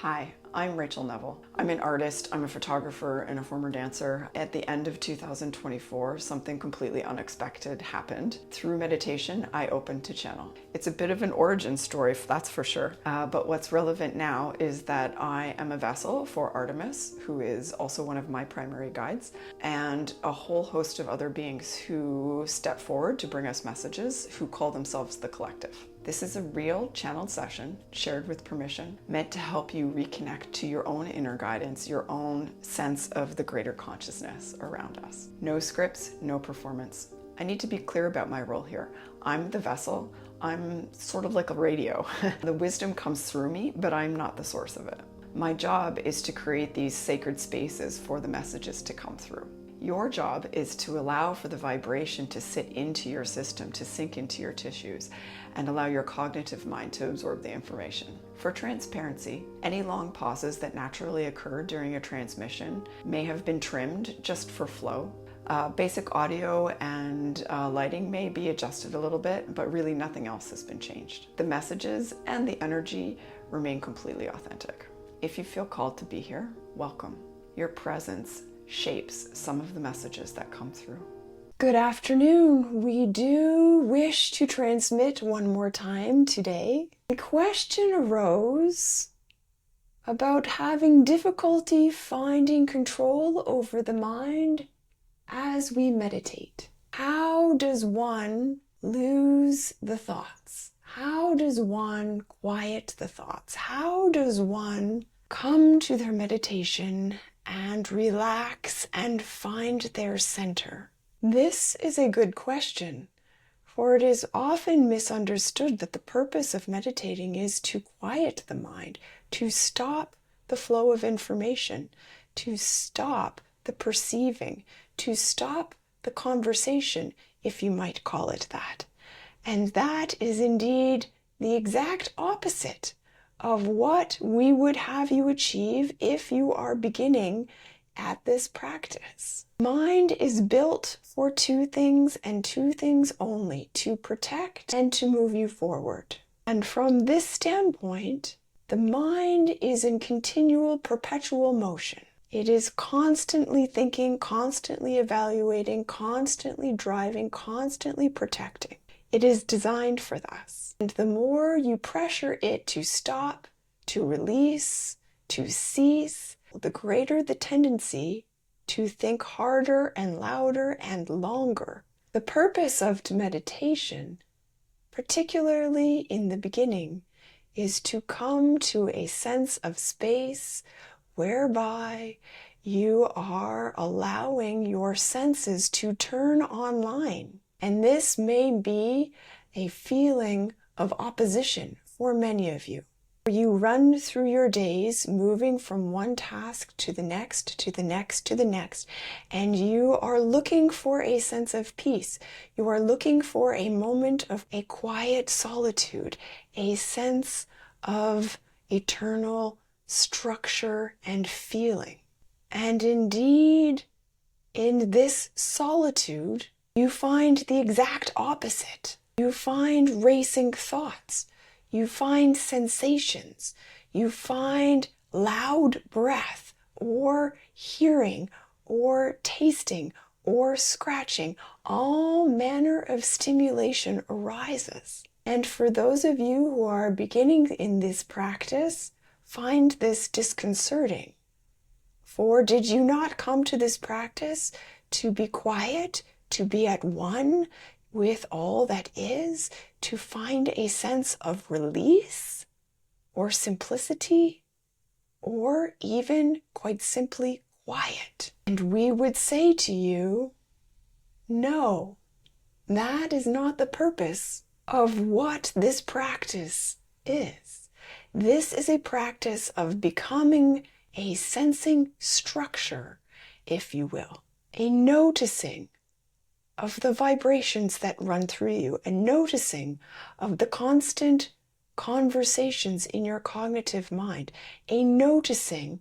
Hi, I'm Rachel Neville. I'm an artist, I'm a photographer, and a former dancer. At the end of 2024, something completely unexpected happened. Through meditation, I opened to channel. It's a bit of an origin story, that's for sure. But what's relevant now is that I am a vessel for Artemis, who is also one of my primary guides, and a whole host of other beings who step forward to bring us messages, who call themselves the collective. This is a real channeled session, shared with permission, meant to help you reconnect to your own inner guidance, your own sense of the greater consciousness around us. No scripts, no performance. I need to be clear about my role here. I'm the vessel. I'm sort of like a radio. The wisdom comes through me, but I'm not the source of it. My job is to create these sacred spaces for the messages to come through. Your job is to allow for the vibration to sit into your system, to sink into your tissues, and allow your cognitive mind to absorb the information. For transparency, any long pauses that naturally occur during a transmission may have been trimmed just for flow. Basic audio and lighting may be adjusted a little bit, but really nothing else has been changed. The messages and the energy remain completely authentic. If you feel called to be here, welcome. Your presence shapes some of the messages that come through. Good afternoon. We do wish to transmit one more time today. A question arose about having difficulty finding control over the mind as we meditate. How does one lose the thoughts? How does one quiet the thoughts? How does one come to their meditation and relax and find their center? This is a good question, for it is often misunderstood that the purpose of meditating is to quiet the mind, to stop the flow of information, to stop the perceiving, to stop the conversation, if you might call it that. And that is indeed the exact opposite of what we would have you achieve if you are beginning at this practice. Mind is built for two things and two things only: to protect and to move you forward. And from this standpoint, the mind is in continual, perpetual motion. It is constantly thinking, constantly evaluating, constantly driving, constantly protecting. It is designed for this. And the more you pressure it to stop, to release, to cease, the greater the tendency to think harder and louder and longer. The purpose of meditation, particularly in the beginning, is to come to a sense of space whereby you are allowing your senses to turn online. And this may be a feeling of opposition for many of you. You run through your days, moving from one task to the next, to the next, to the next, and you are looking for a sense of peace. You are looking for a moment of a quiet solitude, a sense of eternal structure and feeling. And indeed, in this solitude, you find the exact opposite. You find racing thoughts. You find sensations. You find loud breath, or hearing, or tasting, or scratching. All manner of stimulation arises. And for those of you who are beginning in this practice, find this disconcerting. For did you not come to this practice to be quiet, to be at one with all that is, to find a sense of release or simplicity, or even quite simply quiet? And we would say to you, no, that is not the purpose of what this practice is. This is a practice of becoming a sensing structure, if you will, a noticing of the vibrations that run through you, and noticing of the constant conversations in your cognitive mind, a noticing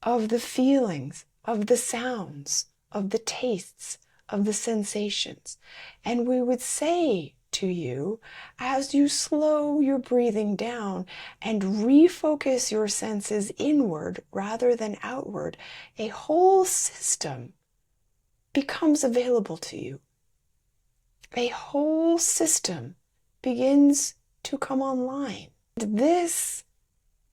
of the feelings, of the sounds, of the tastes, of the sensations. And we would say to you as you slow your breathing down and refocus your senses inward rather than outward. A whole system becomes available to you. A whole system begins to come online. This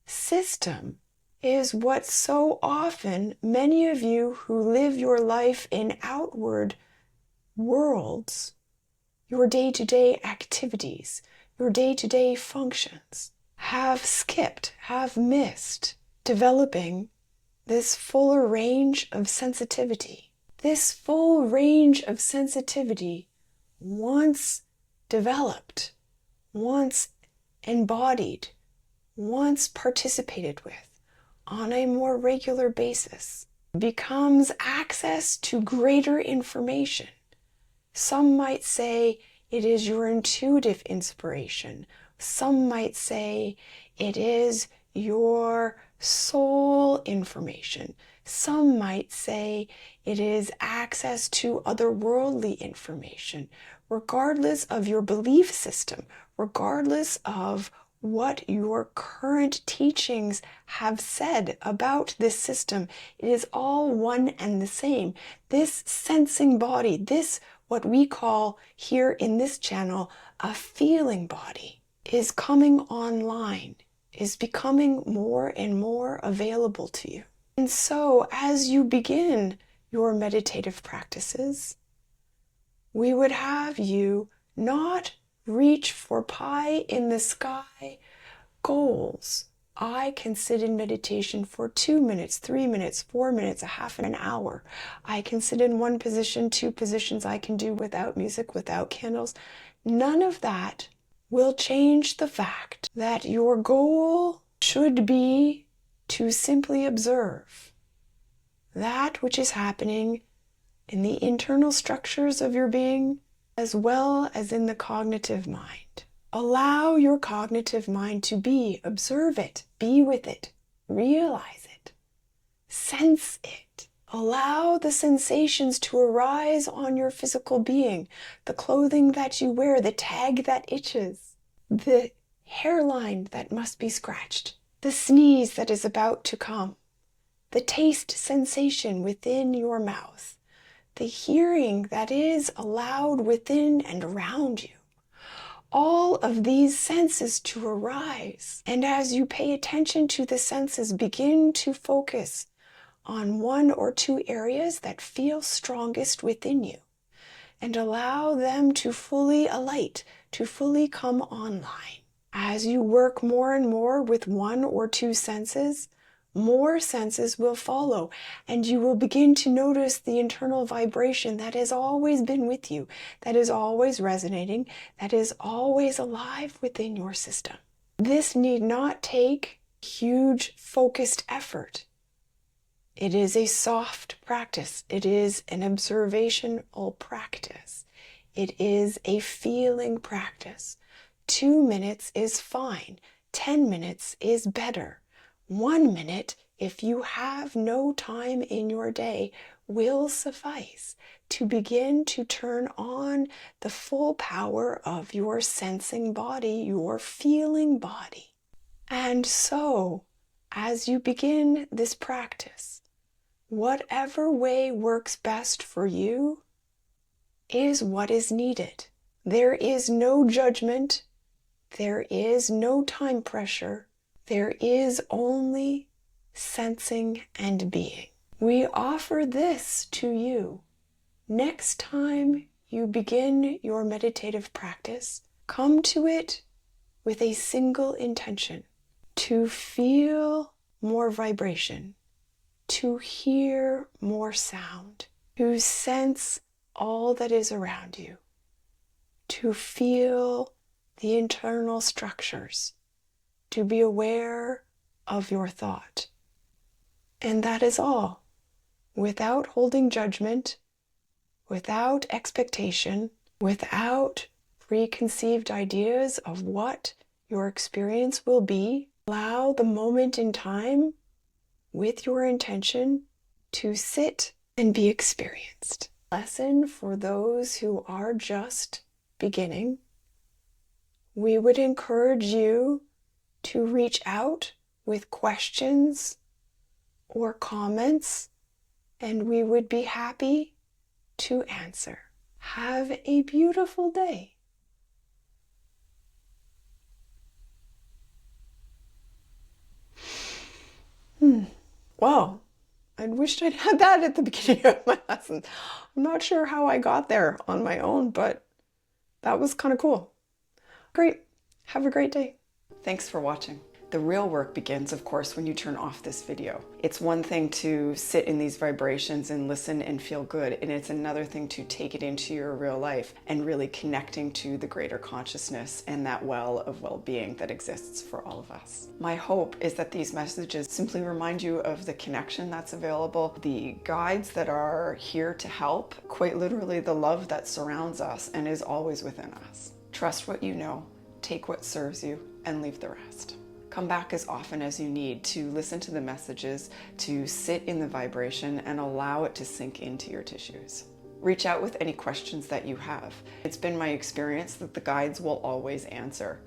system is what so often many of you who live your life in outward worlds, your day-to-day activities, your day-to-day functions, have skipped, have missed developing this fuller range of sensitivity. This full range of sensitivity, once developed, once embodied, once participated with on a more regular basis, becomes access to greater information. Some might say it is your intuitive inspiration. Some might say it is your soul information. Some might say it is access to otherworldly information. Regardless of your belief system, regardless of what your current teachings have said about this system, it is all one and the same. This sensing body, this what we call here in this channel a feeling body, is coming online, is becoming more and more available to you. And so as you begin your meditative practices, we would have you not reach for pie in the sky goals. I can sit in meditation for 2 minutes, 3 minutes, 4 minutes, a half an hour. I can sit in one position, 2 positions I can do without music, without candles. None of that will change the fact that your goal should be to simply observe that which is happening in the internal structures of your being, as well as in the cognitive mind. Allow your cognitive mind to be, observe it, be with it, realize it, sense it. Allow the sensations to arise on your physical being, the clothing that you wear, the tag that itches, the hairline that must be scratched, the sneeze that is about to come, the taste sensation within your mouth, the hearing that is allowed within and around you. All of these senses to arise. And as you pay attention to the senses, begin to focus on 1 or 2 areas that feel strongest within you and allow them to fully alight, to fully come online. As you work more and more with 1 or 2 senses, more senses will follow, and you will begin to notice the internal vibration that has always been with you, that is always resonating, that is always alive within your system. This need not take huge focused effort. It is a soft practice. It is an observational practice. It is a feeling practice. 2 minutes is fine. 10 minutes is better. 1 minute, if you have no time in your day, will suffice to begin to turn on the full power of your sensing body, your feeling body. And so, as you begin this practice, whatever way works best for you is what is needed. There is no judgment. There is no time pressure. There is only sensing and being. We offer this to you. Next time you begin your meditative practice, come to it with a single intention: to feel more vibration, to hear more sound, to sense all that is around you, to feel the internal structures, to be aware of your thought. And that is all, without holding judgment, without expectation, without preconceived ideas of what your experience will be. Allow the moment in time with your intention to sit and be experienced. Lesson for those who are just beginning. we would encourage you to reach out with questions or comments, and we would be happy to answer. Have a beautiful day. Wow, I wished I'd had that at the beginning of my lesson. I'm not sure how I got there on my own, but that was kind of cool. Great. Have a great day. Thanks for watching. The real work begins, of course, when you turn off this video. It's one thing to sit in these vibrations and listen and feel good, and it's another thing to take it into your real life and really connecting to the greater consciousness and that well of well-being that exists for all of us. My hope is that these messages simply remind you of the connection that's available, the guides that are here to help, quite literally the love that surrounds us and is always within us. Trust what you know, take what serves you, and leave the rest. Come back as often as you need to listen to the messages, to sit in the vibration and allow it to sink into your tissues. Reach out with any questions that you have. It's been my experience that the guides will always answer.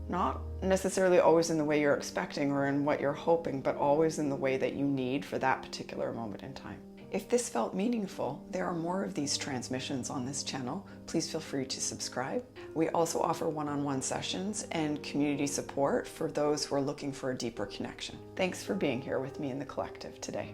Not necessarily always in the way you're expecting or in what you're hoping, but always in the way that you need for that particular moment in time. If this felt meaningful, there are more of these transmissions on this channel. Please feel free to subscribe. We also offer one-on-one sessions and community support for those who are looking for a deeper connection. Thanks for being here with me in the collective today.